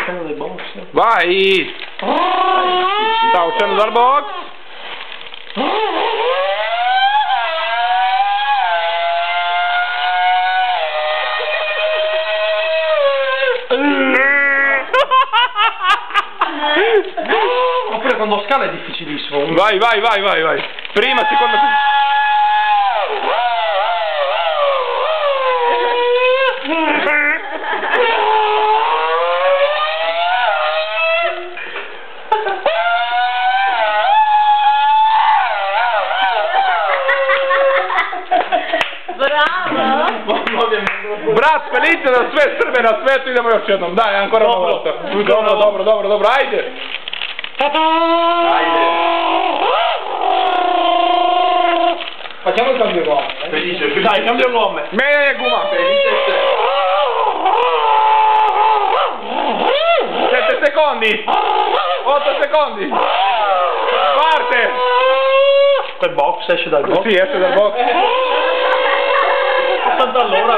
uscendo dai box. Vai! Sta uscendo dal box. Oppure quando scala è difficilissimo. Vai. Prima, seconda. Bravo! Brat, felice da sve, sve idemo još jednom, daj, ancora una volta. Dobro, ajde. Facciamo il cambio gomme. Felice. Dai, cambio gomme. Me guma. 7 secondi. 8 secondi. Parte. Quel box esce dal box. Sì, esce dal box. 80 all'ora,